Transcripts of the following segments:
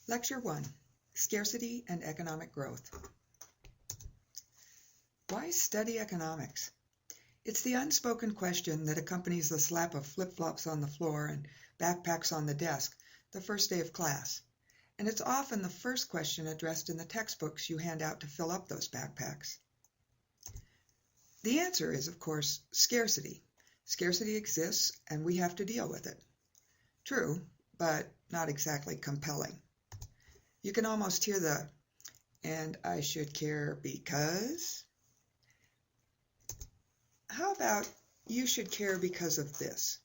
Lecture 1, Scarcity and Economic Growth. Why study economics? It's the unspoken question that accompanies the slap of flip-flops on the floor and backpacks on the desk the first day of class. And it's often the first question addressed in the textbooks you hand out to fill up those backpacks. The answer is, of course, scarcity. Scarcity exists, and we have to deal with it. True, but not exactly compelling. You can almost hear the, and I should care because. How about you should care because of this?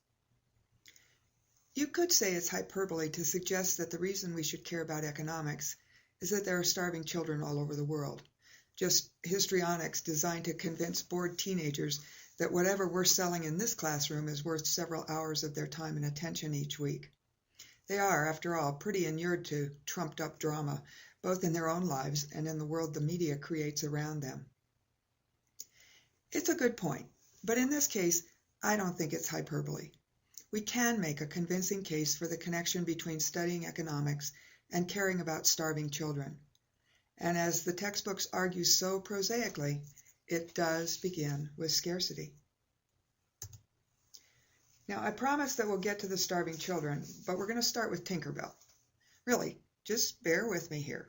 You could say it's hyperbole to suggest that the reason we should care about economics is that there are starving children all over the world. Just histrionics designed to convince bored teenagers that whatever we're selling in this classroom is worth several hours of their time and attention each week. They are, after all, pretty inured to trumped-up drama, both in their own lives and in the world the media creates around them. It's a good point, but in this case, I don't think it's hyperbole. We can make a convincing case for the connection between studying economics and caring about starving children. And as the textbooks argue so prosaically, it does begin with scarcity. Now, I promise that we'll get to the starving children, but we're going to start with Tinkerbell. Really, just bear with me here.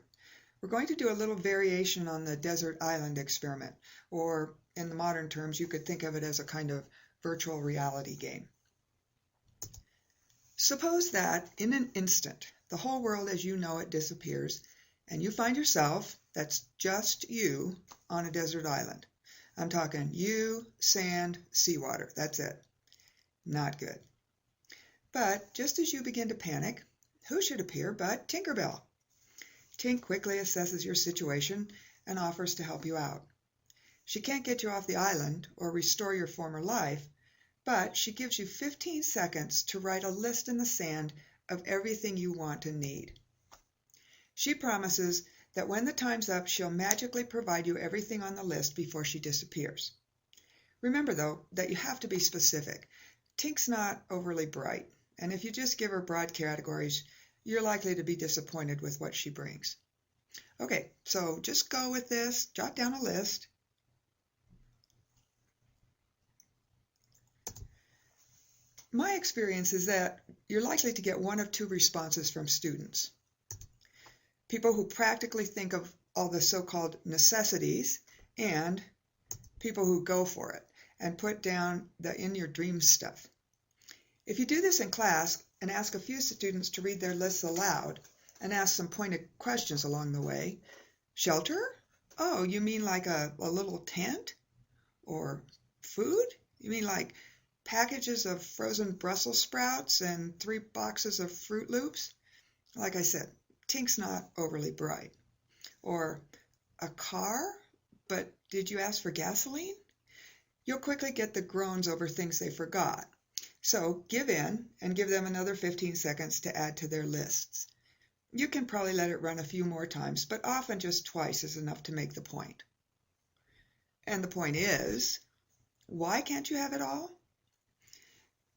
We're going to do a little variation on the desert island experiment, or in the modern terms, you could think of it as a kind of virtual reality game. Suppose that, in an instant, the whole world as you know it disappears, and you find yourself, that's just you, on a desert island. I'm talking you, sand, seawater, that's it. Not good. But just as you begin to panic, who should appear but Tinkerbell? Tink quickly assesses your situation and offers to help you out. She can't get you off the island or restore your former life, but she gives you 15 seconds to write a list in the sand of everything you want and need. She promises that when the time's up, she'll magically provide you everything on the list before she disappears. Remember, though, that you have to be specific. Tink's not overly bright, and if you just give her broad categories, you're likely to be disappointed with what she brings. Okay, so just go with this, jot down a list. My experience is that you're likely to get one of two responses from students. People who practically think of all the so-called necessities, and people who go for it and put down the in your dreams stuff. If you do this in class and ask a few students to read their lists aloud and ask some pointed questions along the way, shelter? Oh, you mean like a little tent? Or food? You mean like packages of frozen Brussels sprouts and 3 boxes of Fruit Loops? Like I said, Tink's not overly bright. Or a car? But did you ask for gasoline? You'll quickly get the groans over things they forgot. So give in and give them another 15 seconds to add to their lists. You can probably let it run a few more times, but often just twice is enough to make the point. And the point is, why can't you have it all?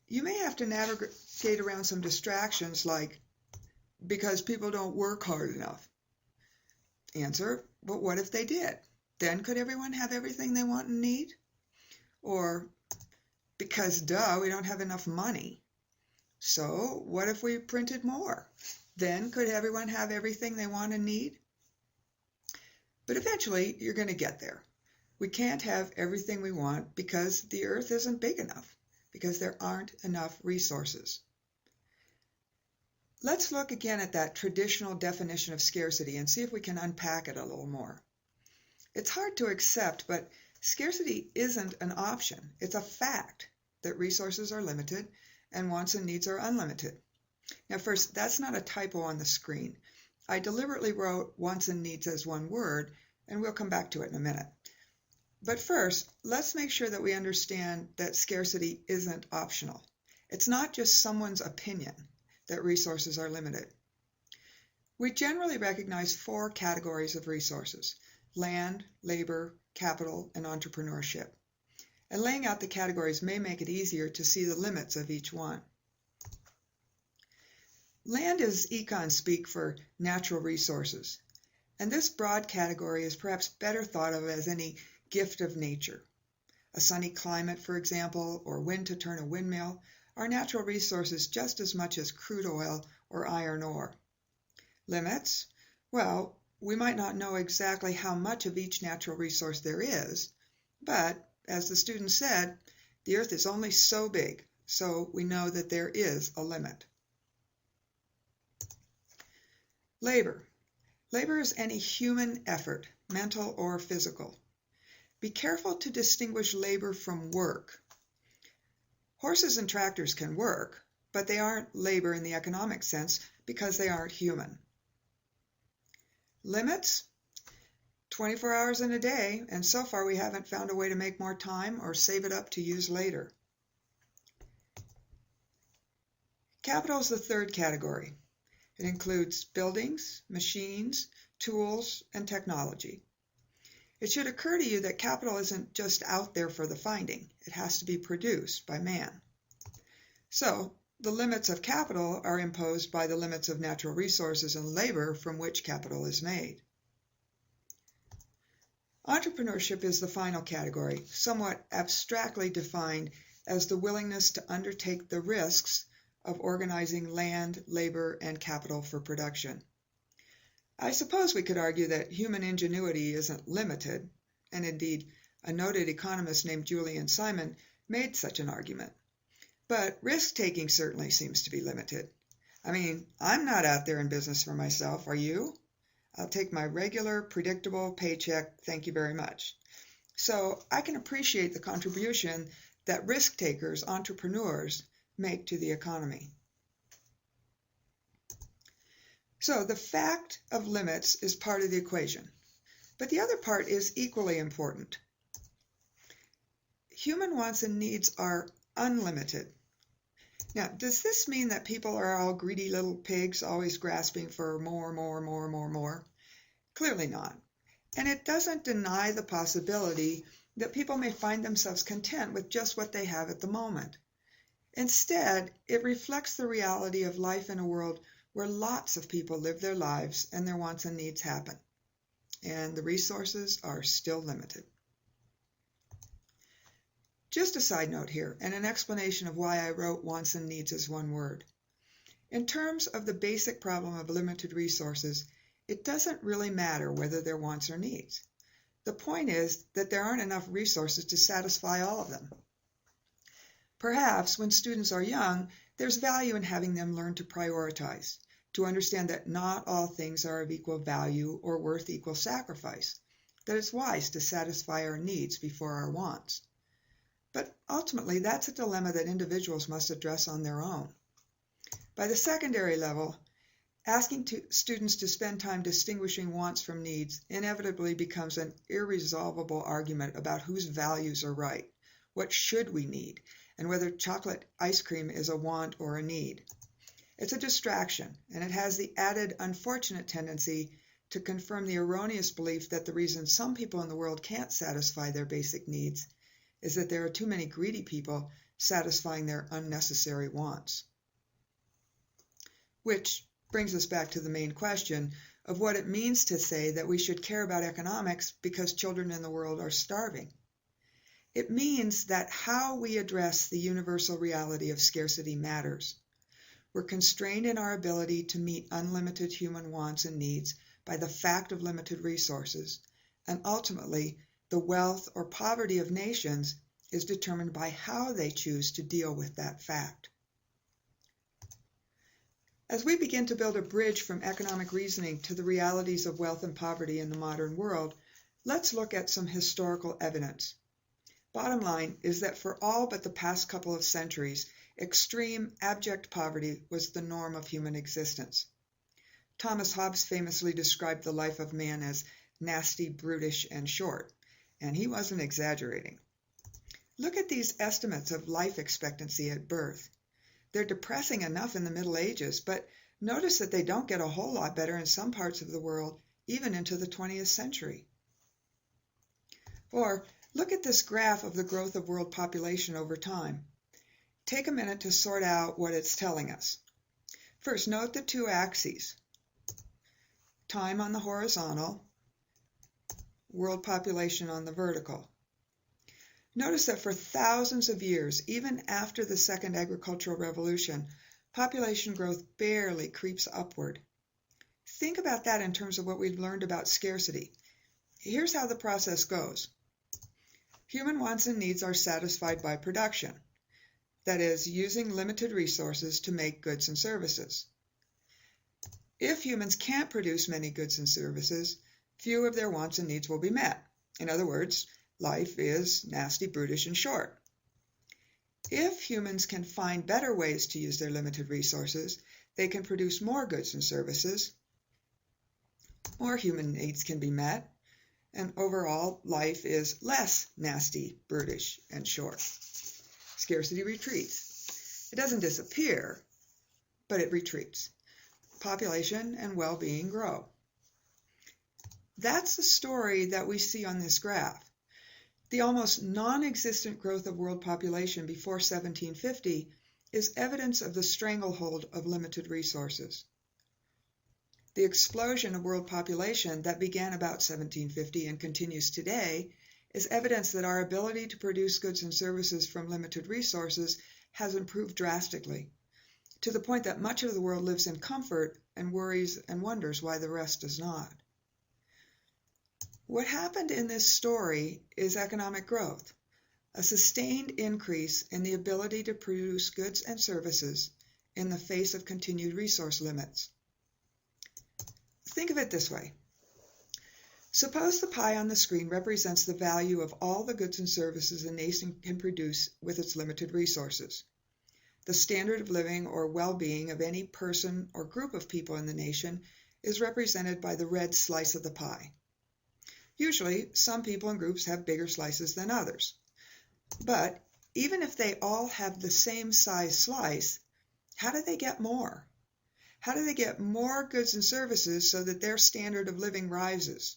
You may have to navigate around some distractions like, because people don't work hard enough. Answer, but what if they did? Then could everyone have everything they want and need? Or, because duh, we don't have enough money. So what if we printed more? Then could everyone have everything they want and need? But eventually you're going to get there. We can't have everything we want because the earth isn't big enough, because there aren't enough resources. Let's look again at that traditional definition of scarcity and see if we can unpack it a little more. It's hard to accept, but scarcity isn't an option. It's a fact that resources are limited and wants and needs are unlimited. Now first, that's not a typo on the screen. I deliberately wrote wants and needs as one word, and we'll come back to it in a minute. But first, let's make sure that we understand that scarcity isn't optional. It's not just someone's opinion that resources are limited. We generally recognize 4 categories of resources: land, labor, capital, and entrepreneurship. And laying out the categories may make it easier to see the limits of each one. Land is econ speak for natural resources, and this broad category is perhaps better thought of as any gift of nature. A sunny climate, for example, or wind to turn a windmill, are natural resources just as much as crude oil or iron ore. Limits? Well, we might not know exactly how much of each natural resource there is, but, as the student said, the earth is only so big, so we know that there is a limit. Labor. Labor is any human effort, mental or physical. Be careful to distinguish labor from work. Horses and tractors can work, but they aren't labor in the economic sense because they aren't human. Limits? 24 hours in a day, and so far we haven't found a way to make more time or save it up to use later. Capital is the third category. It includes buildings, machines, tools, and technology. It should occur to you that capital isn't just out there for the finding. It has to be produced by man. So, the limits of capital are imposed by the limits of natural resources and labor from which capital is made. Entrepreneurship is the final category, somewhat abstractly defined as the willingness to undertake the risks of organizing land, labor, and capital for production. I suppose we could argue that human ingenuity isn't limited, and indeed, a noted economist named Julian Simon made such an argument. But risk-taking certainly seems to be limited. I mean, I'm not out there in business for myself, are you? I'll take my regular, predictable paycheck, thank you very much. So I can appreciate the contribution that risk-takers, entrepreneurs, make to the economy. So the fact of limits is part of the equation, but the other part is equally important. Human wants and needs are unlimited. Now, does this mean that people are all greedy little pigs always grasping for more? Clearly not. And it doesn't deny the possibility that people may find themselves content with just what they have at the moment. Instead, it reflects the reality of life in a world where lots of people live their lives and their wants and needs happen. And the resources are still limited. Just a side note here, and an explanation of why I wrote wants and needs as one word. In terms of the basic problem of limited resources, it doesn't really matter whether they're wants or needs. The point is that there aren't enough resources to satisfy all of them. Perhaps when students are young, there's value in having them learn to prioritize, to understand that not all things are of equal value or worth equal sacrifice, that it's wise to satisfy our needs before our wants. But ultimately, that's a dilemma that individuals must address on their own. By the secondary level, asking students to spend time distinguishing wants from needs inevitably becomes an irresolvable argument about whose values are right, what should we need, and whether chocolate ice cream is a want or a need. It's a distraction, and it has the added unfortunate tendency to confirm the erroneous belief that the reason some people in the world can't satisfy their basic needs is that there are too many greedy people satisfying their unnecessary wants. Which brings us back to the main question of what it means to say that we should care about economics because children in the world are starving. It means that how we address the universal reality of scarcity matters. We're constrained in our ability to meet unlimited human wants and needs by the fact of limited resources, and ultimately, the wealth or poverty of nations is determined by how they choose to deal with that fact. As we begin to build a bridge from economic reasoning to the realities of wealth and poverty in the modern world, let's look at some historical evidence. Bottom line is that for all but the past couple of centuries, extreme, abject poverty was the norm of human existence. Thomas Hobbes famously described the life of man as nasty, brutish, and short, and he wasn't exaggerating. Look at these estimates of life expectancy at birth. They're depressing enough in the Middle Ages, but notice that they don't get a whole lot better in some parts of the world, even into the 20th century. Or look at this graph of the growth of world population over time. Take a minute to sort out what it's telling us. First, note the two axes. Time on the horizontal, world population on the vertical. Notice that for thousands of years, even after the second agricultural revolution, population growth barely creeps upward. Think about that in terms of what we've learned about scarcity. Here's how the process goes. Human wants and needs are satisfied by production, that is, using limited resources to make goods and services. If humans can't produce many goods and services, few of their wants and needs will be met. In other words, life is nasty, brutish, and short. If humans can find better ways to use their limited resources, they can produce more goods and services, more human needs can be met, and overall life is less nasty, brutish, and short. Scarcity retreats. It doesn't disappear, but it retreats. Population and well-being grow. That's the story that we see on this graph. The almost non-existent growth of world population before 1750 is evidence of the stranglehold of limited resources. The explosion of world population that began about 1750 and continues today is evidence that our ability to produce goods and services from limited resources has improved drastically, to the point that much of the world lives in comfort and worries and wonders why the rest does not. What happened in this story is economic growth, a sustained increase in the ability to produce goods and services in the face of continued resource limits. Think of it this way. Suppose the pie on the screen represents the value of all the goods and services a nation can produce with its limited resources. The standard of living or well-being of any person or group of people in the nation is represented by the red slice of the pie. Usually, some people and groups have bigger slices than others. But even if they all have the same size slice, how do they get more? How do they get more goods and services so that their standard of living rises?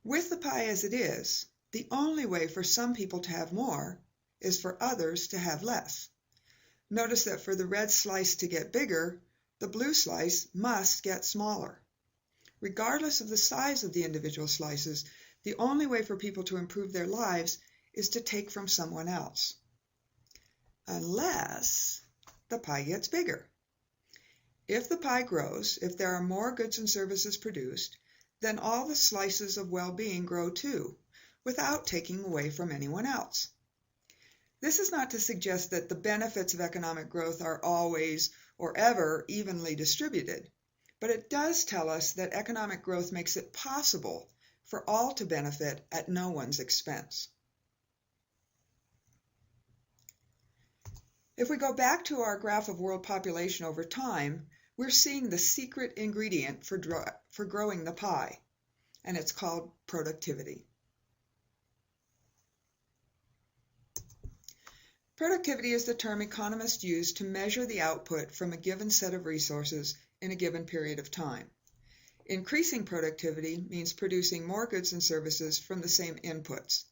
With the pie as it is, the only way for some people to have more is for others to have less. Notice that for the red slice to get bigger, the blue slice must get smaller. Regardless of the size of the individual slices, the only way for people to improve their lives is to take from someone else. Unless the pie gets bigger. If the pie grows, if there are more goods and services produced, then all the slices of well-being grow too, without taking away from anyone else. This is not to suggest that the benefits of economic growth are always or ever evenly distributed, but it does tell us that economic growth makes it possible for all to benefit at no one's expense. If we go back to our graph of world population over time, we're seeing the secret ingredient for growing the pie, and it's called productivity. Productivity is the term economists use to measure the output from a given set of resources in a given period of time. Increasing productivity means producing more goods and services from the same inputs.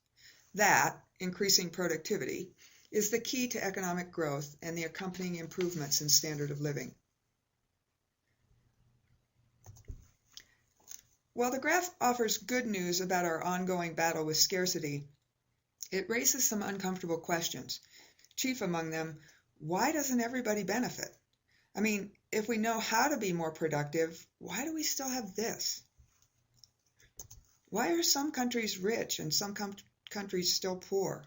That, increasing productivity, is the key to economic growth and the accompanying improvements in standard of living. While the graph offers good news about our ongoing battle with scarcity, it raises some uncomfortable questions. Chief among them, why doesn't everybody benefit? I mean, if we know how to be more productive, why do we still have this? Why are some countries rich and some countries still poor?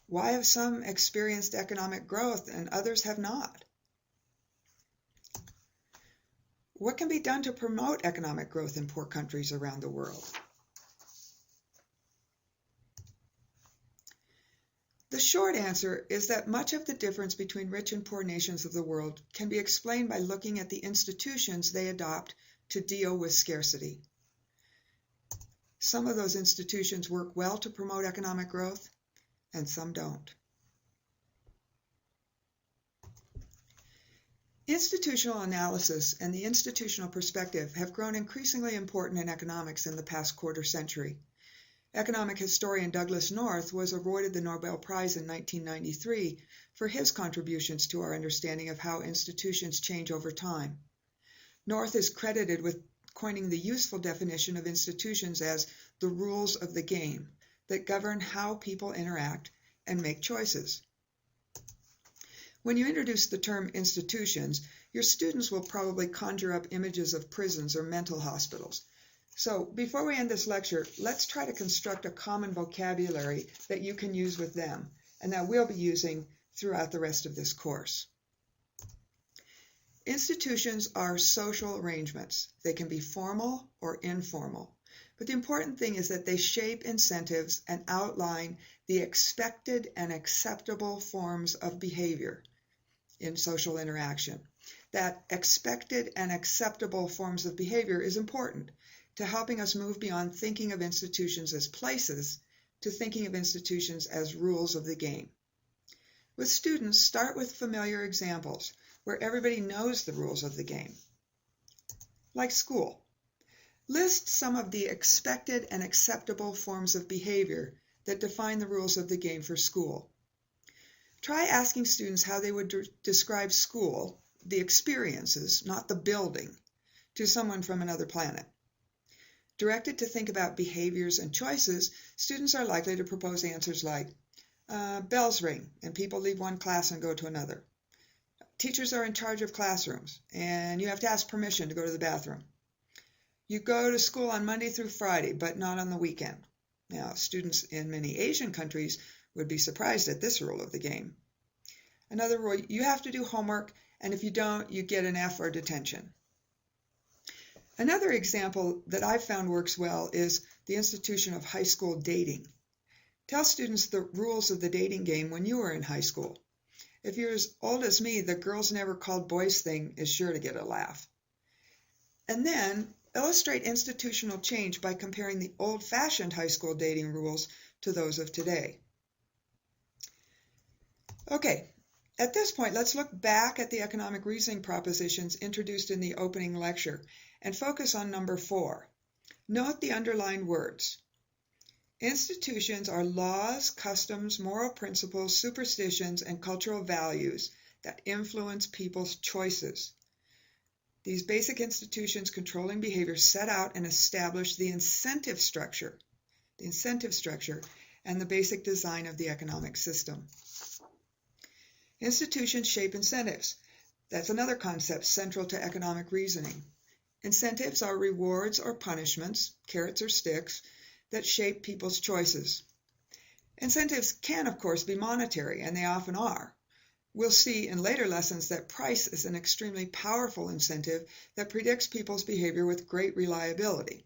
Why have some experienced economic growth and others have not? What can be done to promote economic growth in poor countries around the world? The short answer is that much of the difference between rich and poor nations of the world can be explained by looking at the institutions they adopt to deal with scarcity. Some of those institutions work well to promote economic growth, and some don't. Institutional analysis and the institutional perspective have grown increasingly important in economics in the past quarter century. Economic historian Douglas North was awarded the Nobel Prize in 1993 for his contributions to our understanding of how institutions change over time. North is credited with coining the useful definition of institutions as the rules of the game that govern how people interact and make choices. When you introduce the term institutions, your students will probably conjure up images of prisons or mental hospitals. So before we end this lecture, let's try to construct a common vocabulary that you can use with them and that we'll be using throughout the rest of this course. Institutions are social arrangements. They can be formal or informal. But the important thing is that they shape incentives and outline the expected and acceptable forms of behavior in social interaction. That expected and acceptable forms of behavior is important to helping us move beyond thinking of institutions as places to thinking of institutions as rules of the game. With students, start with familiar examples where everybody knows the rules of the game, like school. List some of the expected and acceptable forms of behavior that define the rules of the game for school. Try asking students how they would describe school, the experiences, not the building, to someone from another planet. Directed to think about behaviors and choices, students are likely to propose answers like, bells ring and people leave one class and go to another. Teachers are in charge of classrooms and you have to ask permission to go to the bathroom. You go to school on Monday through Friday, but not on the weekend. Now, students in many Asian countries would be surprised at this rule of the game. Another rule, you have to do homework, and if you don't, you get an F or detention. Another example that I've found works well is the institution of high school dating. Tell students the rules of the dating game when you were in high school. If you're as old as me, the girls never called boys thing is sure to get a laugh. And then illustrate institutional change by comparing the old-fashioned high school dating rules to those of today. Okay, at this point, let's look back at the economic reasoning propositions introduced in the opening lecture and focus on number 4. Note the underlined words. Institutions are laws, customs, moral principles, superstitions, and cultural values that influence people's choices. These basic institutions controlling behavior set out and establish the incentive structure and the basic design of the economic system. Institutions shape incentives. That's another concept central to economic reasoning. Incentives are rewards or punishments, carrots or sticks, that shape people's choices. Incentives can, of course, be monetary, and they often are. We'll see in later lessons that price is an extremely powerful incentive that predicts people's behavior with great reliability.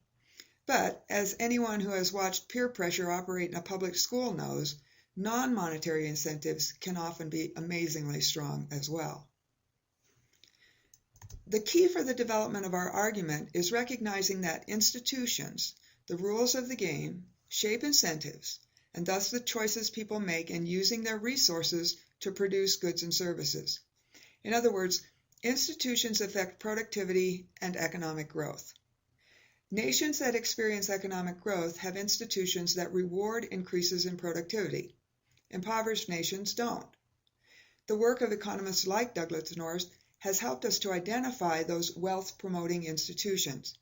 But, as anyone who has watched peer pressure operate in a public school knows, non-monetary incentives can often be amazingly strong as well. The key for the development of our argument is recognizing that institutions, the rules of the game, shape incentives, and thus the choices people make in using their resources to produce goods and services. In other words, institutions affect productivity and economic growth. Nations that experience economic growth have institutions that reward increases in productivity. Impoverished nations don't. The work of economists like Douglas North has helped us to identify those wealth-promoting institutions: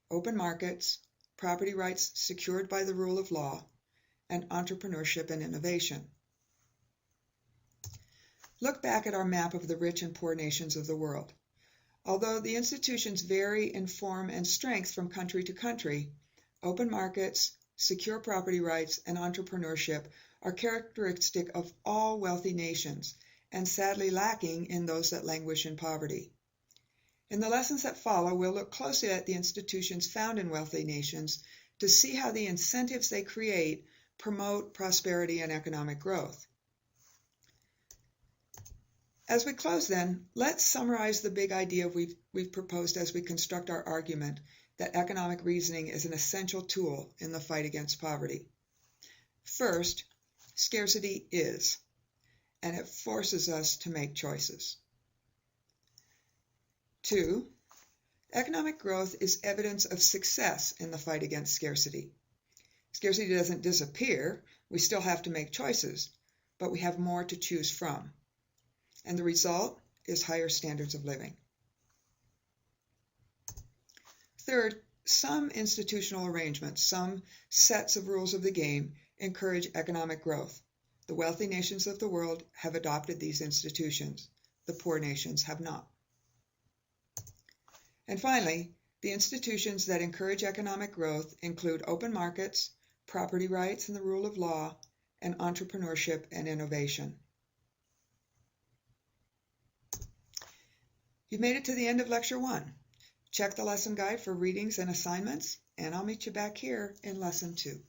open markets, property rights secured by the rule of law, and entrepreneurship and innovation. Look back at our map of the rich and poor nations of the world. Although the institutions vary in form and strength from country to country, open markets, secure property rights, and entrepreneurship are characteristic of all wealthy nations, and sadly lacking in those that languish in poverty. In the lessons that follow, we'll look closely at the institutions found in wealthy nations to see how the incentives they create promote prosperity and economic growth. As we close then, let's summarize the big idea we've proposed as we construct our argument that economic reasoning is an essential tool in the fight against poverty. First, scarcity is, and it forces us to make choices. 2, economic growth is evidence of success in the fight against scarcity. Scarcity doesn't disappear. We still have to make choices, but we have more to choose from. And the result is higher standards of living. Third, some institutional arrangements, some sets of rules of the game encourage economic growth. The wealthy nations of the world have adopted these institutions. The poor nations have not. And finally, the institutions that encourage economic growth include open markets, property rights and the rule of law, and entrepreneurship and innovation. You've made it to the end of Lecture 1. Check the lesson guide for readings and assignments, and I'll meet you back here in Lesson 2.